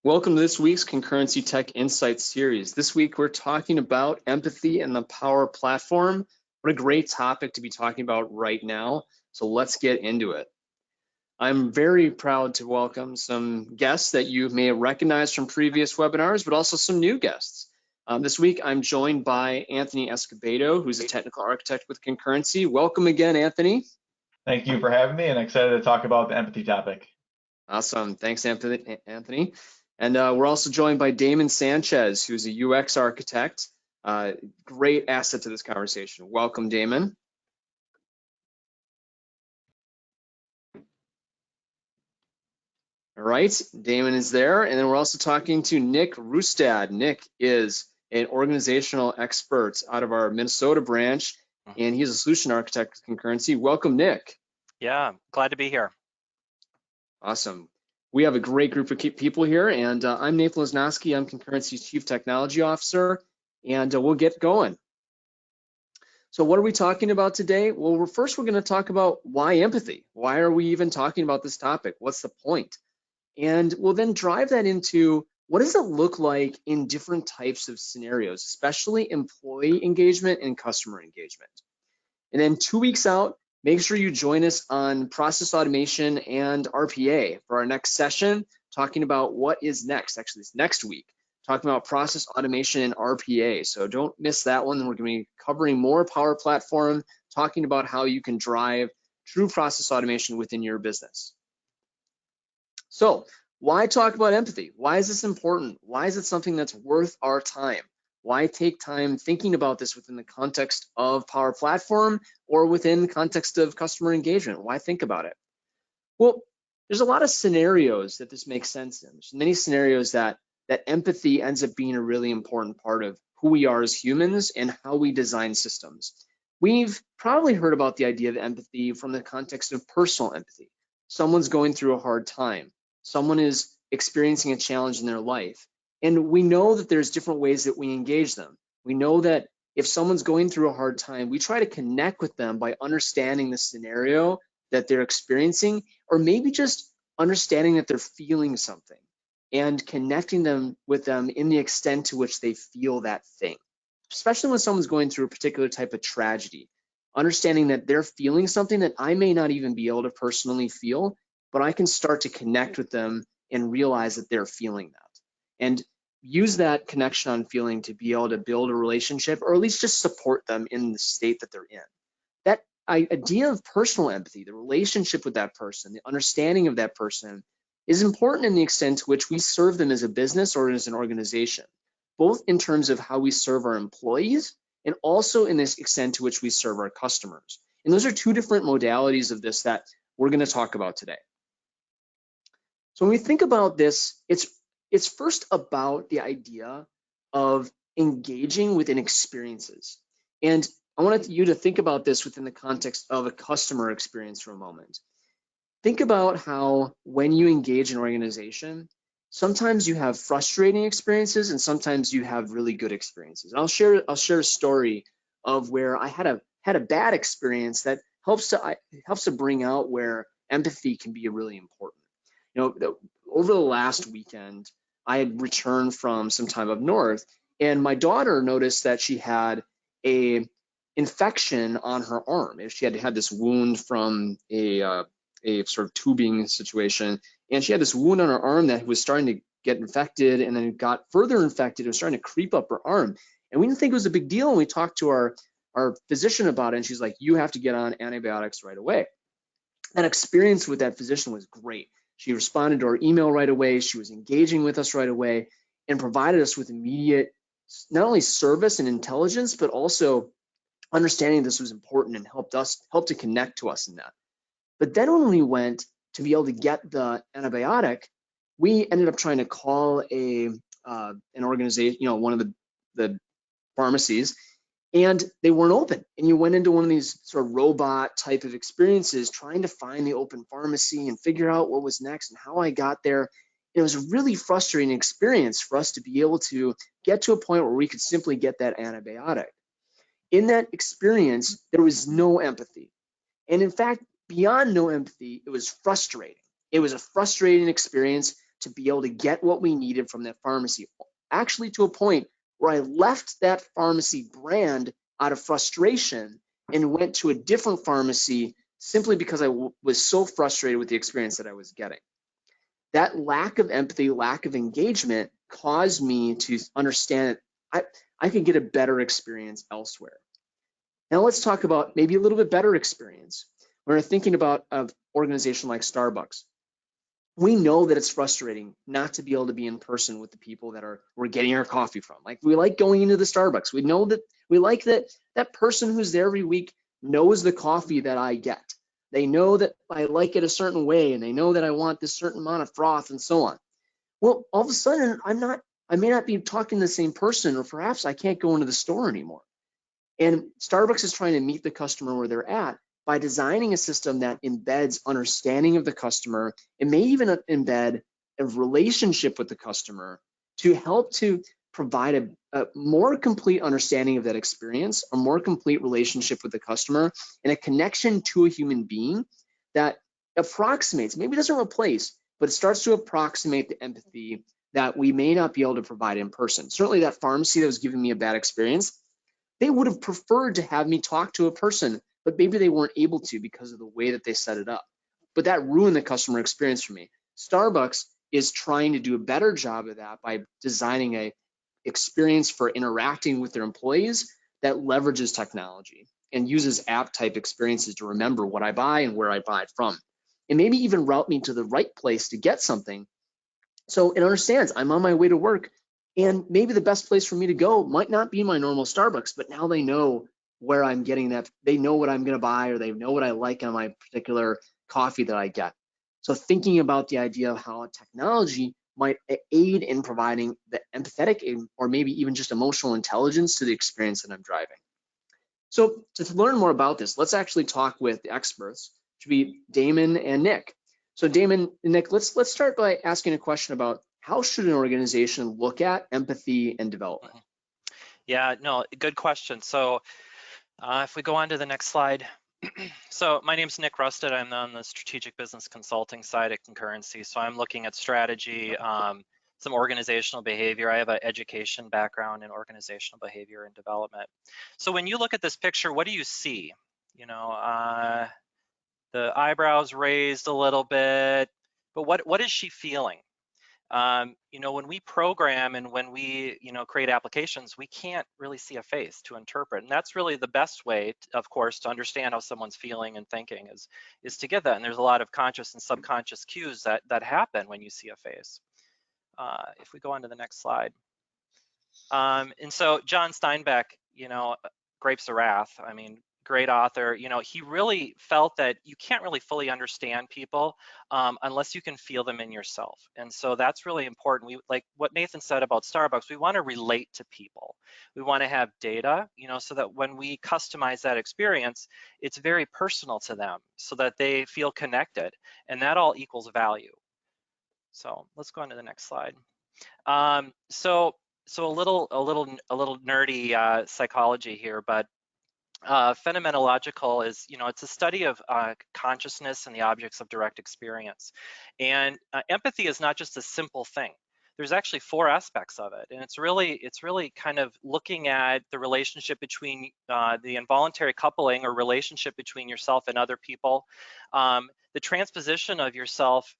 Welcome to this week's Concurrency Tech Insights series. This week we're talking about empathy and the Power Platform. What a great topic to be talking about right now. So let's get into it. I'm very proud to welcome some guests that you may have recognized from previous webinars, but also some new guests. This week I'm joined by Anthony Escobedo, who's a technical architect with Concurrency. Welcome again, Anthony. Thank you for having me, and excited to talk about the empathy topic. Awesome. Thanks, Anthony. And we're also joined by Damon Sanchez, who's a UX architect. Great asset to this conversation. Welcome, Damon. All right, Damon is there. And then we're also talking to Nick Rustad. Nick is an organizational expert out of our Minnesota branch, and he's a solution architect with Concurrency. Welcome, Nick. Yeah, glad to be here. Awesome. We have a great group of people here, and I'm Nathan Lesnowski. I'm Concurrency's Chief Technology Officer, and we'll get going. So what are we talking about today? Well, we're going to talk about why empathy. Why are we even talking about this topic? What's the point? And we'll then drive that into what does it look like in different types of scenarios, especially employee engagement and customer engagement. And then 2 weeks out, make sure you join us on process automation and RPA for our next session, talking about what is next. Actually, it's next week, talking about process automation and RPA. So don't miss that one. We're going to be covering more Power Platform, talking about how you can drive true process automation within your business. So why talk about empathy? Why is this important? Why is it something that's worth our time? Why take time thinking about this within the context of Power Platform or within the context of customer engagement? Why think about it? Well, there's a lot of scenarios that this makes sense in. There's many scenarios that empathy ends up being a really important part of who we are as humans and how we design systems. We've probably heard about the idea of empathy from the context of personal empathy. Someone's going through a hard time. Someone is experiencing a challenge in their life. And we know that there's different ways that we engage them. We know that if someone's going through a hard time, we try to connect with them by understanding the scenario that they're experiencing, or maybe just understanding that they're feeling something and connecting them with them in the extent to which they feel that thing. Especially when someone's going through a particular type of tragedy, understanding that they're feeling something that I may not even be able to personally feel, but I can start to connect with them and realize that they're feeling that. And use that connection on feeling to be able to build a relationship, or at least just support them in the state that they're in. That idea of personal empathy, the relationship with that person, the understanding of that person is important in the extent to which we serve them as a business or as an organization, both in terms of how we serve our employees and also in this extent to which we serve our customers. And those are two different modalities of this that we're going to talk about today. So when we think about this, it's first about the idea of engaging within experiences. And I wanted you to think about this within the context of a customer experience for a moment. Think about how when you engage an organization, sometimes you have frustrating experiences and sometimes you have really good experiences. And I'll share a story of where I had a bad experience that helps to bring out where empathy can be really important. You know, over the last weekend, I had returned from some time up north, and my daughter noticed that she had a infection on her arm. She had had this wound from a sort of tubing situation, and she had this wound on her arm that was starting to get infected, and then it got further infected. It was starting to creep up her arm, and we didn't think it was a big deal. And we talked to our physician about it, and she's like, "You have to get on antibiotics right away." That experience with that physician was great. She responded to our email right away. She was engaging with us right away and provided us with immediate, not only service and intelligence, but also understanding this was important and helped to connect to us in that. But then when we went to be able to get the antibiotic, we ended up trying to call an organization, one of the pharmacies, and they weren't open. And you went into one of these sort of robot type of experiences trying to find the open pharmacy and figure out what was next and how I got there. And it was a really frustrating experience for us to be able to get to a point where we could simply get that antibiotic. In that experience, there was no empathy. And in fact, beyond no empathy, it was frustrating. It was a frustrating experience to be able to get what we needed from that pharmacy. Actually, to a point where I left that pharmacy brand out of frustration and went to a different pharmacy simply because I was so frustrated with the experience that I was getting. That lack of empathy, lack of engagement caused me to understand that I could get a better experience elsewhere. Now let's talk about maybe a little bit better experience. When we're thinking about an organization like Starbucks, we know that it's frustrating not to be able to be in person with the people that we're getting our coffee from. Like, we like going into the Starbucks. We know that we like that person who's there every week knows the coffee that I get. They know that I like it a certain way, and they know that I want this certain amount of froth and so on. Well, all of a sudden, I may not be talking to the same person, or perhaps I can't go into the store anymore. And Starbucks is trying to meet the customer where they're at by designing a system that embeds understanding of the customer. It may even embed a relationship with the customer to help to provide a more complete understanding of that experience, a more complete relationship with the customer, and a connection to a human being that approximates, maybe doesn't replace, but it starts to approximate the empathy that we may not be able to provide in person. Certainly that pharmacy that was giving me a bad experience, they would have preferred to have me talk to a person, but maybe they weren't able to because of the way that they set it up. But that ruined the customer experience for me. Starbucks is trying to do a better job of that by designing a experience for interacting with their employees that leverages technology and uses app type experiences to remember what I buy and where I buy it from, and maybe even route me to the right place to get something. So it understands I'm on my way to work, and maybe the best place for me to go might not be my normal Starbucks, but now they know where I'm getting that. They know what I'm going to buy, or they know what I like on my particular coffee that I get. So thinking about the idea of how technology might aid in providing the empathetic or maybe even just emotional intelligence to the experience that I'm driving. So to learn more about this, let's actually talk with the experts, which would be Damon and Nick. So Damon and Nick, let's start by asking a question about how should an organization look at empathy and development? Yeah, no, good question. So if we go on to the next slide. So my name's Nick Rusted. I'm on the strategic business consulting side at Concurrency. So I'm looking at strategy, some organizational behavior. I have an education background in organizational behavior and development. So when you look at this picture, what do you see? You know, the eyebrows raised a little bit, but what is she feeling? You know, when we program and when we, create applications, we can't really see a face to interpret. And that's really the best way, of course, to understand how someone's feeling and thinking is to get that. And there's a lot of conscious and subconscious cues that happen when you see a face. If we go on to the next slide. And so John Steinbeck, Grapes of Wrath, I mean, great author, he really felt that you can't really fully understand people unless you can feel them in yourself. And so that's really important. We, like what Nathan said about Starbucks, we want to relate to people. We want to have data, so that when we customize that experience, it's very personal to them so that they feel connected, and that all equals value. So let's go on to the next slide. So a little nerdy psychology here, but phenomenological is, it's a study of consciousness and the objects of direct experience. And empathy is not just a simple thing. There's actually 4 aspects of it, and it's really kind of looking at the relationship between the involuntary coupling or relationship between yourself and other people, the transposition of yourself,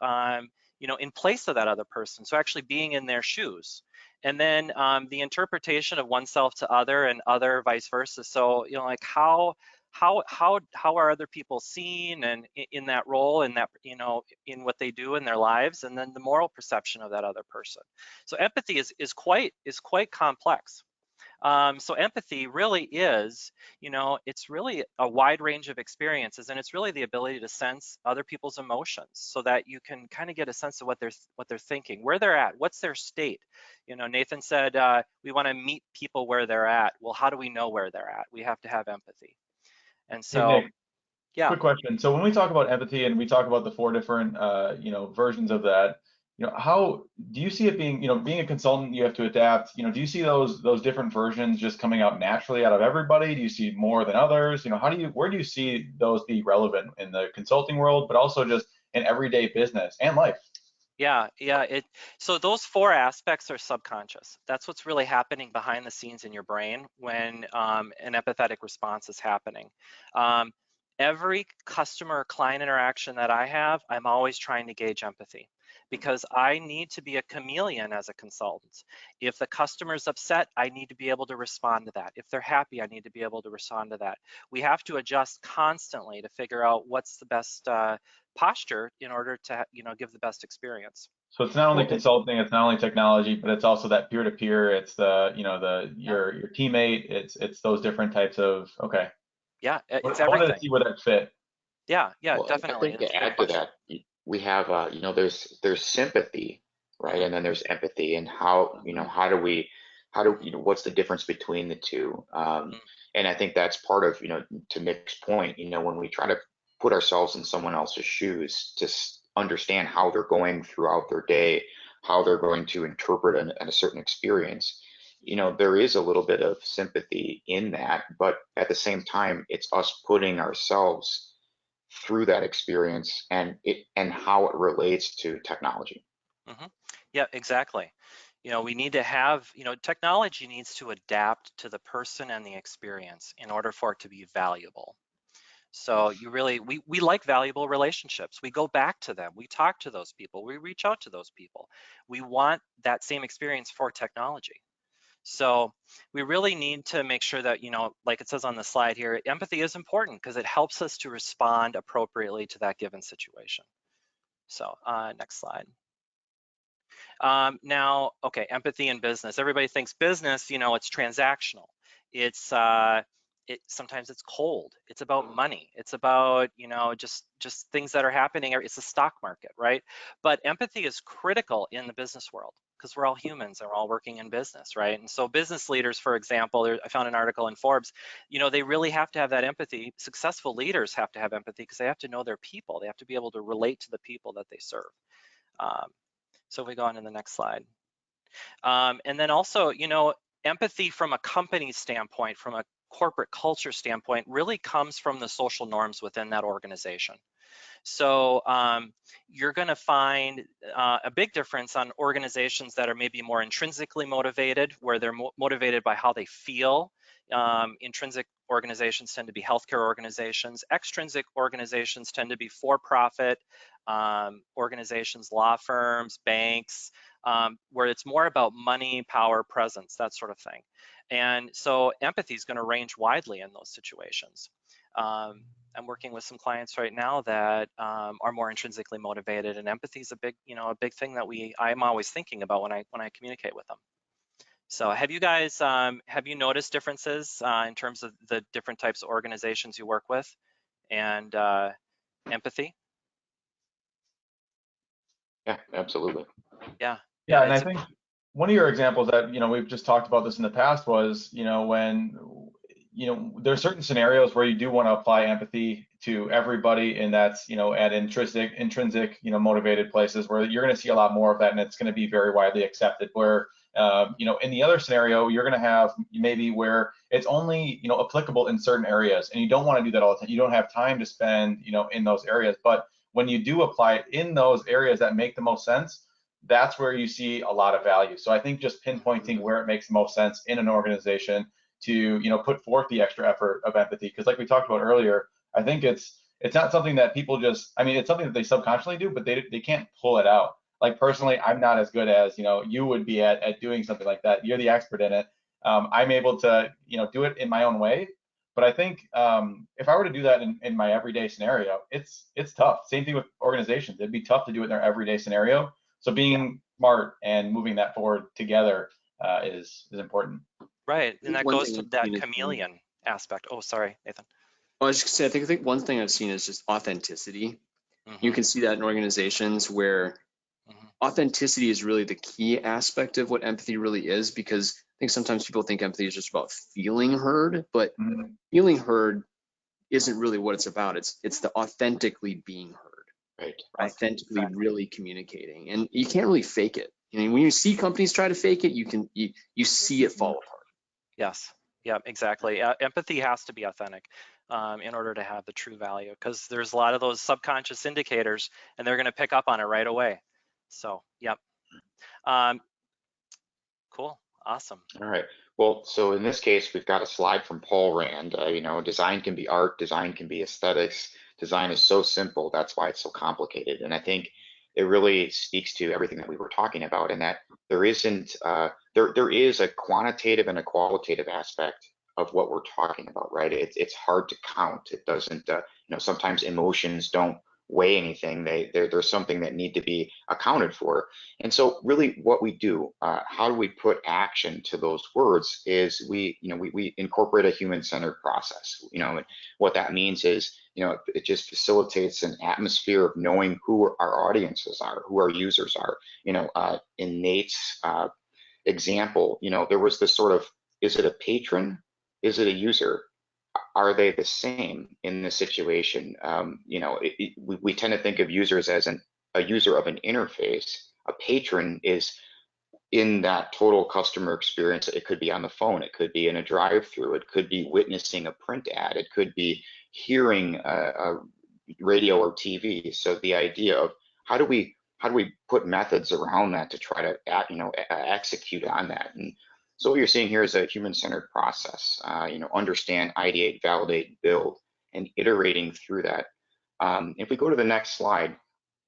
in place of that other person. So actually being in their shoes. And then the interpretation of oneself to other and other vice versa. So, like how are other people seen and in that role and that, in what they do in their lives, and then the moral perception of that other person. So empathy is quite complex. So empathy really is, it's really a wide range of experiences, and it's really the ability to sense other people's emotions so that you can kind of get a sense of what they're thinking, where they're at, what's their state. Nathan said we want to meet people where they're at. Well, how do we know where they're at? We have to have empathy. And so, Hey, Nick, yeah. quick question. So when we talk about empathy and we talk about the 4 different, versions of that, how do you see it being, being a consultant, you have to adapt, do you see those different versions just coming out naturally out of everybody? Do you see more than others? Where do you see those be relevant in the consulting world, but also just in everyday business and life? Yeah, yeah. So those four aspects are subconscious. That's what's really happening behind the scenes in your brain when an empathetic response is happening. Um, every customer client interaction that I have, I'm always trying to gauge empathy because I need to be a chameleon as a consultant. If the customer's upset, I need to be able to respond to that. If they're happy, I need to be able to respond to that. We have to adjust constantly to figure out what's the best posture in order to give the best experience. So it's not only Well, consulting, it's not only technology, but it's also that peer-to-peer. It's the Yeah, your teammate. It's those different types of. Okay, yeah, it's I wanted to everything. see where that fit. Yeah, yeah, well, I definitely. think It's to a good add to question. that, we have, there's sympathy, right? Hmm. And then there's empathy, and how, what's the difference between the two? And I think that's part of, to Nick's point, when we try to put ourselves in someone else's shoes to understand how they're going throughout their day, how they're going to interpret a certain experience. There is a little bit of sympathy in that, but at the same time, it's us putting ourselves through that experience and how it relates to technology. Hmm. Yeah, exactly. We need to have, technology needs to adapt to the person and the experience in order for it to be valuable. So we like valuable relationships. We go back to them. We talk to those people. We reach out to those people. We want that same experience for technology. So we really need to make sure that, like it says on the slide here, empathy is important because it helps us to respond appropriately to that given situation. So next slide. Now, okay, empathy in business. Everybody thinks business, it's transactional. It's sometimes it's cold. It's about money. It's about just things that are happening. It's the stock market, right? But empathy is critical in the business world because we're all humans and we're all working in business, right? And so business leaders, for example, I found an article in Forbes. They really have to have that empathy. Successful leaders have to have empathy because they have to know their people. They have to be able to relate to the people that they serve. So if we go on to the next slide. And then also, empathy from a company standpoint, from a corporate culture standpoint, really comes from the social norms within that organization. So you're going to find a big difference on organizations that are maybe more intrinsically motivated, where they're motivated by how they feel. Intrinsic organizations tend to be healthcare organizations. Extrinsic organizations tend to be for-profit organizations, law firms, banks, where it's more about money, power, presence, that sort of thing. And so empathy is going to range widely in those situations. I'm working with some clients right now that are more intrinsically motivated, and empathy is a big thing that I'm always thinking about when I communicate with them. So have you guys, have you noticed differences in terms of the different types of organizations you work with and empathy? Yeah, absolutely. Yeah, Yeah, yeah, and I think one of your examples that we've just talked about this in the past was when there are certain scenarios where you do want to apply empathy to everybody, and that's at intrinsic motivated places where you're going to see a lot more of that, and it's going to be very widely accepted. Where in the other scenario, you're going to have maybe where it's only applicable in certain areas, and you don't want to do that all the time. You don't have time to spend in those areas, but when you do apply it in those areas that make the most sense, that's where you see a lot of value. So I think just pinpointing where it makes the most sense in an organization to put forth the extra effort of empathy, because like we talked about earlier, I think it's not something that people just, I mean, it's something that they subconsciously do, but they can't pull it out. Like personally, I'm not as good as you would be at doing something like that. You're the expert in it. I'm able to do it in my own way, but I think if I were to do that in my everyday scenario, it's tough. Same thing with organizations. It'd be tough to do it in their everyday scenario. So being smart and moving that forward together is important. right, and that One goes thing to I've that seen is, chameleon aspect. Oh, sorry, Nathan. I was just gonna say, I think one thing I've seen is just authenticity. You can see that in organizations where authenticity is really the key aspect of what empathy really is, because I think sometimes people think empathy is just about feeling heard, but Mhm. feeling heard isn't really what it's about. It's the authentically being heard, Right. authentically really communicating, and you can't really fake it. When you see companies try to fake it, you see it fall apart. Yes, yeah, exactly. Empathy has to be authentic in order to have the true value, because there's a lot of those subconscious indicators and they're going to pick up on it right away. So, yep. Cool, awesome. All right. Well, so in this case, we've got a slide from Paul Rand. You know, design can be art, design can be aesthetics. Design is so simple. That's why it's so complicated. And I think it really speaks to everything that we were talking about, and that there isn't there is a quantitative and a qualitative aspect of what we're talking about, right? It's hard to count. It doesn't, you know, sometimes emotions don't weigh anything. There's something that need to be accounted for. And so really what we do, how do we put action to those words is we incorporate a human-centered process. You know, and what that means is, you know, it just facilitates an atmosphere of knowing who our audiences are, who our users are. You know, in Nate's example, you know, there was this sort of, is it a patron? Is it a user? Are they the same in this situation? You know, we tend to think of users as a user of an interface. A patron is in that total customer experience. It could be on the phone, it could be in a drive-through, it could be witnessing a print ad, it could be hearing a radio or TV. So the idea of how do we put methods around that to try to execute on that. And so what you're seeing here is a human-centered process. You know, understand, ideate, validate, build, and iterating through that. If we go to the next slide,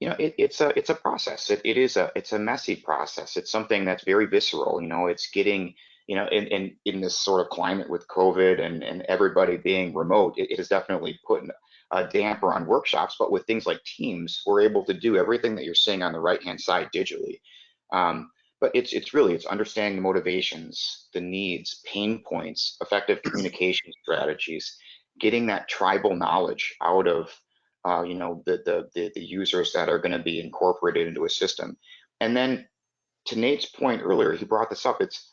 you know, it's a process. It's a messy process. It's something that's very visceral. You know, it's getting, you know, in this sort of climate with COVID and everybody being remote, it has definitely put a damper on workshops. But with things like Teams, we're able to do everything that you're seeing on the right-hand side digitally. But it's understanding the motivations, the needs, pain points, effective communication strategies, getting that tribal knowledge out of you know, the users that are going to be incorporated into a system. And then to Nate's point earlier, he brought this up, it's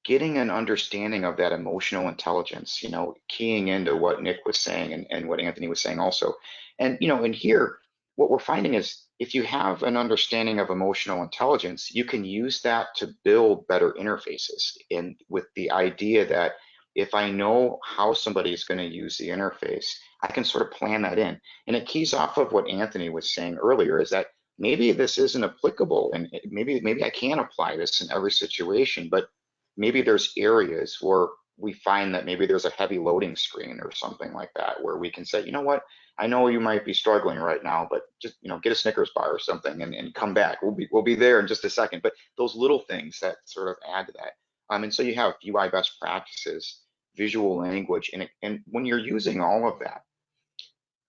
getting an understanding of that emotional intelligence, you know, keying into what Nick was saying and what Anthony was saying also. And, you know, in here, what we're finding is if you have an understanding of emotional intelligence, you can use that to build better interfaces. And with the idea that if I know how somebody is going to use the interface, I can sort of plan that in. And it keys off of what Anthony was saying earlier, is that maybe this isn't applicable and maybe I can apply this in every situation, but maybe there's areas where we find that maybe there's a heavy loading screen or something like that, where we can say, you know what, I know you might be struggling right now, but just, you know, get a Snickers bar or something and come back. We'll be there in just a second. But those little things that sort of add to that. And so you have UI best practices, visual language, and when you're using all of that,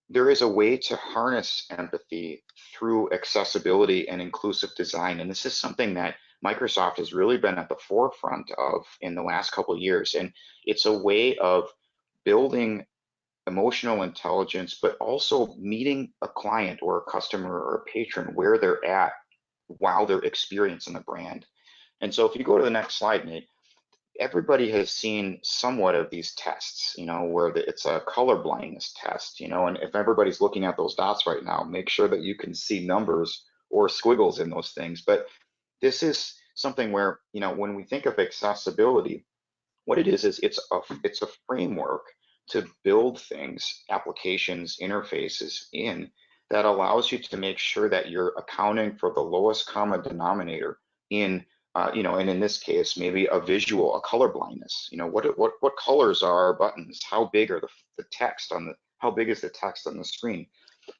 there is a way to harness empathy through accessibility and inclusive design. And this is something that Microsoft has really been at the forefront of in the last couple of years. And it's a way of building emotional intelligence, but also meeting a client or a customer or a patron where they're at while they're experiencing the brand. And so if you go to the next slide, Nate, everybody has seen somewhat of these tests, you know, where it's a color blindness test, you know, and if everybody's looking at those dots right now, make sure that you can see numbers or squiggles in those things. But this is something where, you know, when we think of accessibility, what it is it's a framework to build things, applications, interfaces in that allows you to make sure that you're accounting for the lowest common denominator in you know, and in this case, maybe a visual, a color blindness. You know, what colors are our buttons? How big are the text on how big is the text on the screen?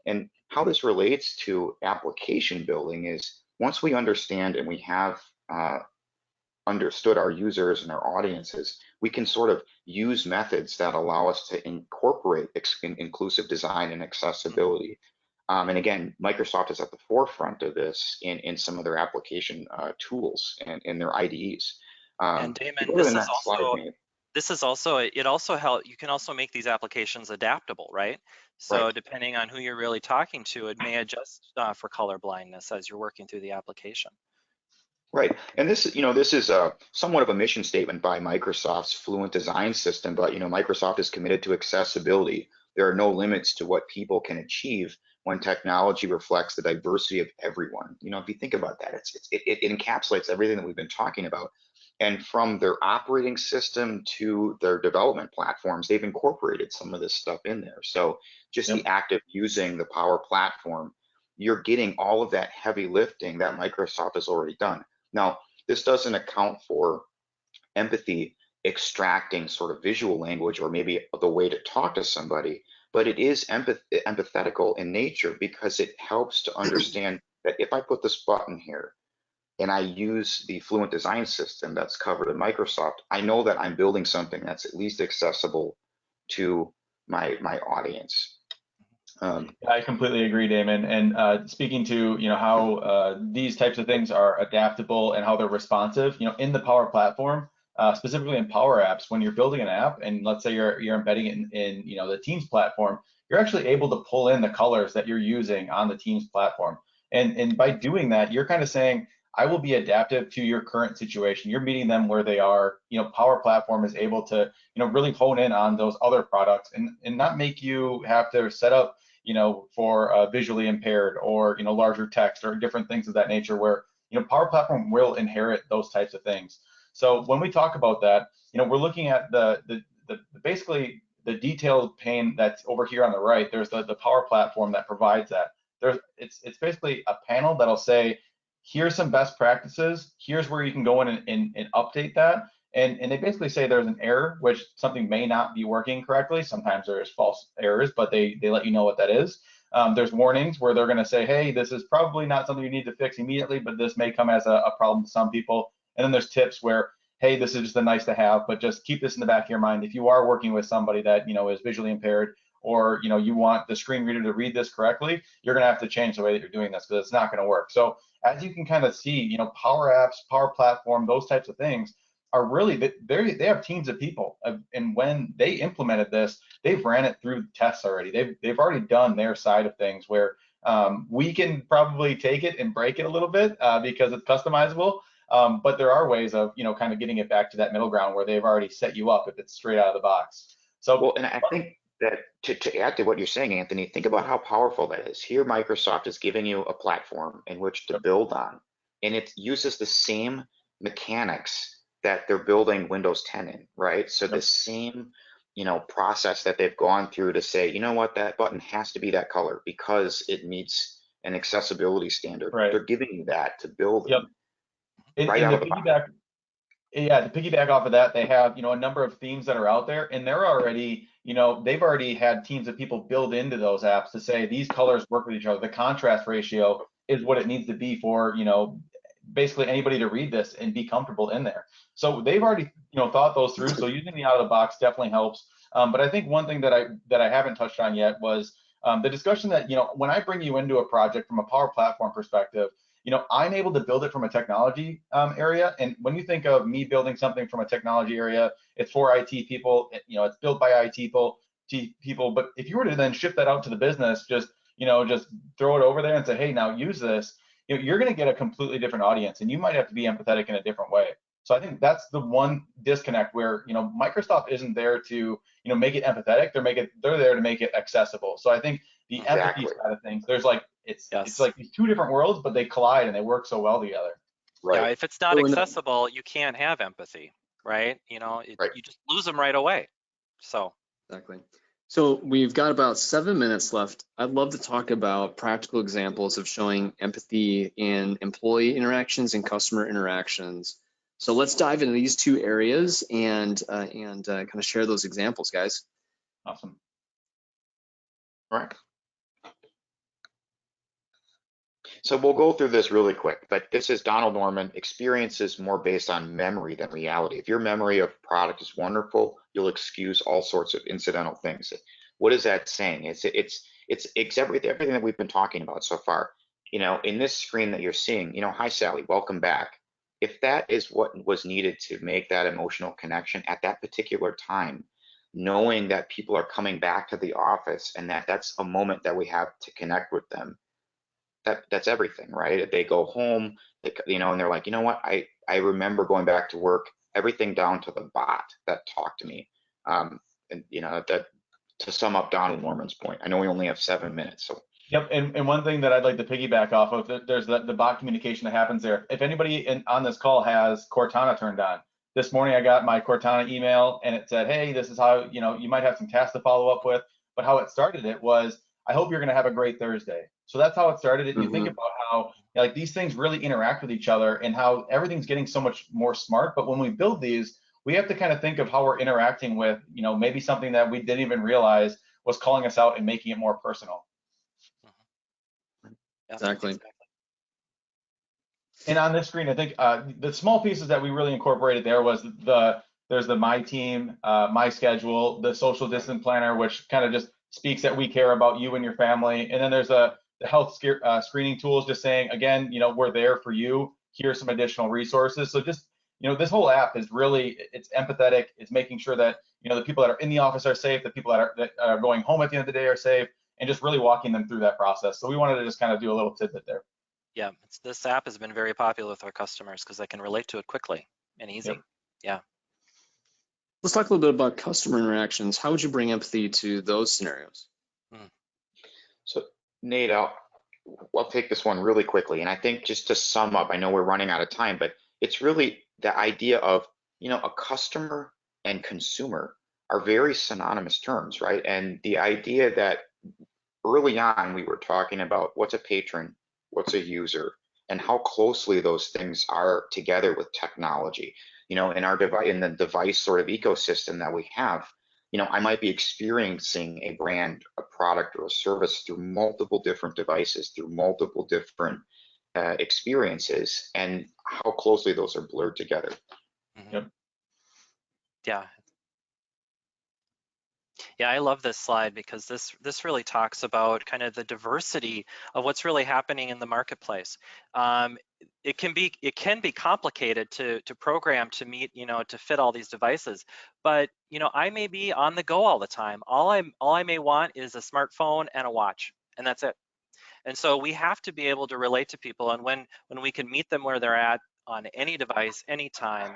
And how this relates to application building is once we understand and we have understood our users and our audiences, we can sort of use methods that allow us to incorporate inclusive design and accessibility. And again, Microsoft is at the forefront of this in some of their application tools and in their IDEs. And Damon, this is also, it also helps, you can also make these applications adaptable, right? So right. Depending on who you're really talking to, it may adjust for color blindness as you're working through the application. Right, and this, you know, this is somewhat of a mission statement by Microsoft's Fluent Design System, but, you know, Microsoft is committed to accessibility. There are no limits to what people can achieve when technology reflects the diversity of everyone. You know, if you think about that, it encapsulates everything that we've been talking about. And from their operating system to their development platforms, they've incorporated some of this stuff in there. So just the act of using the Power Platform, you're getting all of that heavy lifting that Microsoft has already done. Now, this doesn't account for empathy extracting sort of visual language or maybe the way to talk to somebody, but it is empathetical in nature because it helps to understand that if I put this button here and I use the Fluent Design System that's covered in Microsoft, I know that I'm building something that's at least accessible to my audience. I completely agree, Damon. And speaking to how these types of things are adaptable and how they're responsive, in the Power Platform, specifically in Power Apps, when you're building an app, and let's say you're embedding it in the Teams platform, you're actually able to pull in the colors that you're using on the Teams platform. And by doing that, you're kind of saying, I will be adaptive to your current situation. You're meeting them where they are. Power Platform is able to really hone in on those other products and not make you have to set up for visually impaired or larger text or different things of that nature, where Power Platform will inherit those types of things. So when we talk about that, we're looking at the basically the detailed pane that's over here on the right. There's the Power Platform that provides that. It's basically a panel that'll say, here's some best practices. Here's where you can go in and update that. And they basically say there's an error, which something may not be working correctly. Sometimes there's false errors, but they let you know what that is. There's warnings where they're going to say, hey, this is probably not something you need to fix immediately, but this may come as a problem to some people. And then there's tips where, hey, this is just a nice to have, but just keep this in the back of your mind. If you are working with somebody that is visually impaired, or you want the screen reader to read this correctly, you're going to have to change the way that you're doing this because it's not going to work. So as you can kind of see, Power Apps, Power Platform, those types of things are really, they have teams of people, and when they implemented this, they've ran it through tests already. They've already done their side of things where we can probably take it and break it a little bit because it's customizable. But there are ways of kind of getting it back to that middle ground where they've already set you up if it's straight out of the box. So well, and I think that to add to what you're saying, Anthony, think about how powerful that is. Here, Microsoft is giving you a platform in which to build on, and it uses the same mechanics that they're building Windows 10 in, right? So the same, process that they've gone through to say, what, that button has to be that color because it meets an accessibility standard. Right. They're giving you that to build. Yep. Right out of the box. Yeah, to piggyback off of that, they have a number of themes that are out there, and they're already they've already had teams of people build into those apps to say these colors work with each other. The contrast ratio is what it needs to be for basically anybody to read this and be comfortable in there. So they've already thought those through. So using the out of the box definitely helps. But I think one thing that I haven't touched on yet was the discussion that when I bring you into a project from a Power Platform perspective, I'm able to build it from a technology area. And when you think of me building something from a technology area, it's for IT people. It's built by IT people. But if you were to then ship that out to the business, just throw it over there and say, hey, now use this, you're going to get a completely different audience, and you might have to be empathetic in a different way. So I think that's the one disconnect where Microsoft isn't there to make it empathetic. They're there to make it accessible. So I think the empathy side of things, there's like it's like these two different worlds, but they collide and they work so well together. Right. Yeah, if it's not accessible, you can't have empathy, right? You just lose them right away. So exactly. So we've got about 7 minutes left. I'd love to talk about practical examples of showing empathy in employee interactions and customer interactions. So let's dive into these two areas and kind of share those examples, guys. Awesome. All right. So we'll go through this really quick, but this is Donald Norman. Experience is more based on memory than reality. If your memory of product is wonderful, you'll excuse all sorts of incidental things. What is that saying? It's everything that we've been talking about so far. In this screen that you're seeing, hi Sally, welcome back. If that is what was needed to make that emotional connection at that particular time, knowing that people are coming back to the office and that's a moment that we have to connect with them, that's everything, right? They go home, and they're like, what? I remember going back to work, everything down to the bot that talked to me. And that to sum up Donald Norman's point. I know we only have 7 minutes, so. Yep, and one thing that I'd like to piggyback off of, there's the bot communication that happens there. If anybody on this call has Cortana turned on, this morning I got my Cortana email and it said, hey, this is how, you might have some tasks to follow up with, but how it started it was, I hope you're gonna have a great Thursday. So that's how it started. And you think Mhm. about how like these things really interact with each other and how everything's getting so much more smart. But when we build these, we have to kind of think of how we're interacting with, maybe something that we didn't even realize was calling us out and making it more personal. Yeah, Exactly. And on this screen, I think the small pieces that we really incorporated there was there's the My Team, My Schedule, the social distance planner, which kind of just speaks that we care about you and your family. And then there's the health screening tools, just saying, again, we're there for you. Here's some additional resources. So just, this whole app is really, it's empathetic. It's making sure that, the people that are in the office are safe, the people that are going home at the end of the day are safe, and just really walking them through that process. So we wanted to just kind of do a little tidbit there. Yeah, this app has been very popular with our customers because they can relate to it quickly and easy. Yep. Yeah. Let's talk a little bit about customer interactions. How would you bring empathy to those scenarios? So Nate, I'll take this one really quickly. And I think just to sum up, I know we're running out of time, but it's really the idea of, a customer and consumer are very synonymous terms, right? And the idea that early on we were talking about what's a patron, what's a user, and how closely those things are together with technology. In the device sort of ecosystem that we have, I might be experiencing a brand, a product, or a service through multiple different devices, through multiple different experiences, and how closely those are blurred together. Yep. Yeah. Yeah, I love this slide because this really talks about kind of the diversity of what's really happening in the marketplace. It can be complicated to program to meet, to fit all these devices, but I may be on the go all the time. All I may want is a smartphone and a watch, and that's it. And so we have to be able to relate to people, and when we can meet them where they're at on any device, anytime,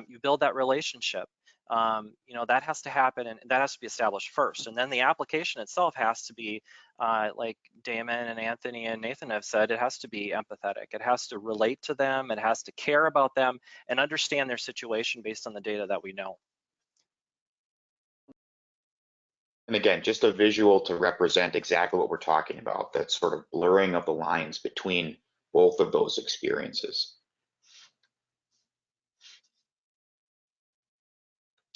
you build that relationship. That has to happen, and that has to be established first. And then the application itself has to be, like Damon and Anthony and Nathan have said, it has to be empathetic. It has to relate to them. It has to care about them and understand their situation based on the data that we know. And again, just a visual to represent exactly what we're talking about, that sort of blurring of the lines between both of those experiences.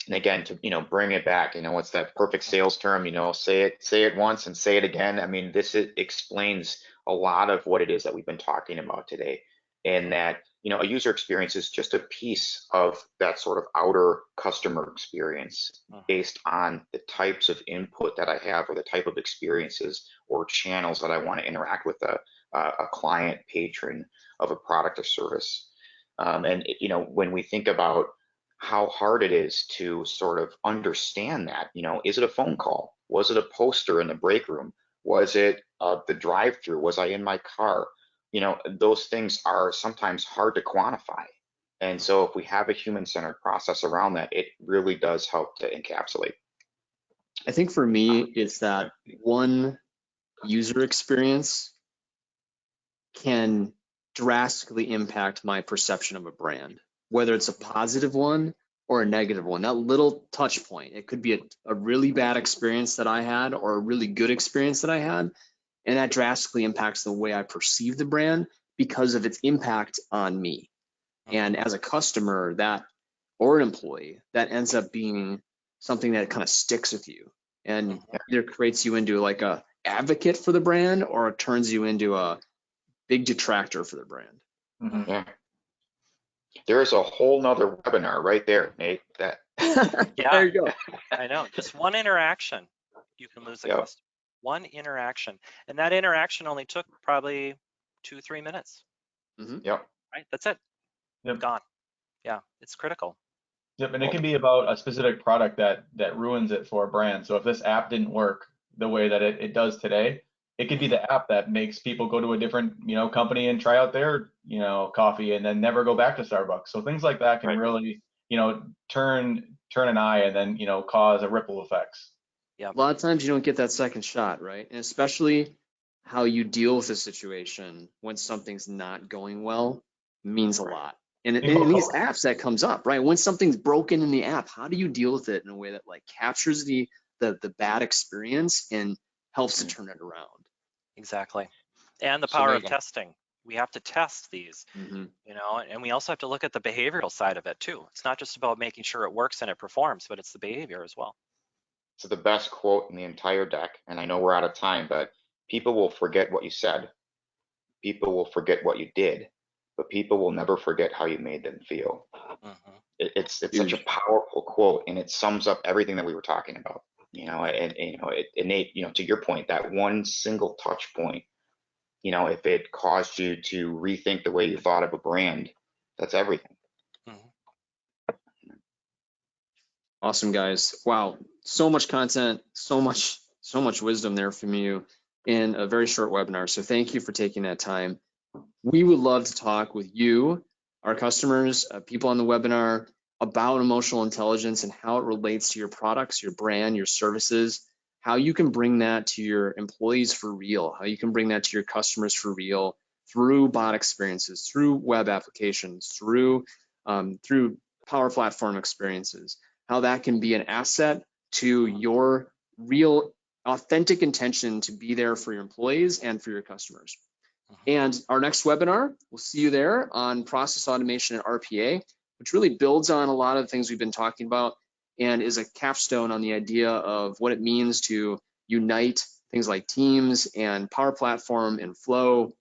And again, to bring it back, what's that perfect sales term? Say it once and say it again. I mean, this explains a lot of what it is that we've been talking about today, and that a user experience is just a piece of that sort of outer customer experience based on the types of input that I have, or the type of experiences or channels that I want to interact with a client, patron of a product or service. And when we think about how hard it is to sort of understand that, is it a phone call? Was it a poster in the break room? Was it the drive-through? Was I in my car? Those things are sometimes hard to quantify. And so if we have a human-centered process around that, it really does help to encapsulate. I think for me, it's that one user experience can drastically impact my perception of a brand, whether it's a positive one or a negative one. That little touch point, it could be a really bad experience that I had or a really good experience that I had, and that drastically impacts the way I perceive the brand because of its impact on me. And as a customer, that or an employee, that ends up being something that kind of sticks with you and either creates you into like a advocate for the brand, or it turns you into a big detractor for the brand. Mm-hmm. Yeah. There's a whole nother webinar right there, Nate. That Yeah, there you go. I know. Just one interaction, you can lose a Yep. customer. One interaction, and that interaction only took probably 2-3 minutes. Yep. Right, that's it. Yep. Gone. Yeah, it's critical. Yep, and it can be about a specific product that ruins it for a brand. So if this app didn't work the way that it does today, it could be the app that makes people go to a different company and try out their coffee and then never go back to Starbucks. So things like that can really turn an eye and then cause a ripple effects. Yeah. A lot of times you don't get that second shot, right? And especially how you deal with a situation when something's not going well means a lot. And in these apps that comes up, right? When something's broken in the app, how do you deal with it in a way that like captures the bad experience and helps to turn it around? Exactly. And the So power of Megan- testing. We have to test these, Mm-hmm. you know, and we also have to look at the behavioral side of it too. It's not just about making sure it works and it performs, but it's the behavior as well. So the best quote in the entire deck, and I know we're out of time, but people will forget what you said. People will forget what you did, but people will never forget how you made them feel. Mhm. It's such a powerful quote, and it sums up everything that we were talking about. You know, and you know, Nate, you know, to your point, that one single touch point, you know, if it caused you to rethink the way you thought of a brand, that's everything. Awesome, guys. Wow, so much content, so much wisdom there from you in a very short webinar. So thank you for taking that time. We would love to talk with you, our customers, people on the webinar, about emotional intelligence and how it relates to your products, your brand, your services, how you can bring that to your employees for real, how you can bring that to your customers for real through bot experiences, through web applications, through Power Platform experiences, how that can be an asset to your real authentic intention to be there for your employees and for your customers. And our next webinar, we'll see you there on process automation and RPA, which really builds on a lot of the things we've been talking about and is a capstone on the idea of what it means to unite things like Teams and Power Platform and Flow,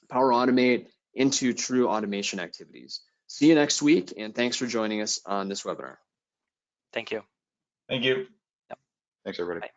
Power Automate into true automation activities. See you next week, and thanks for joining us on this webinar. Thank you. Thank you. Thanks, everybody. Bye.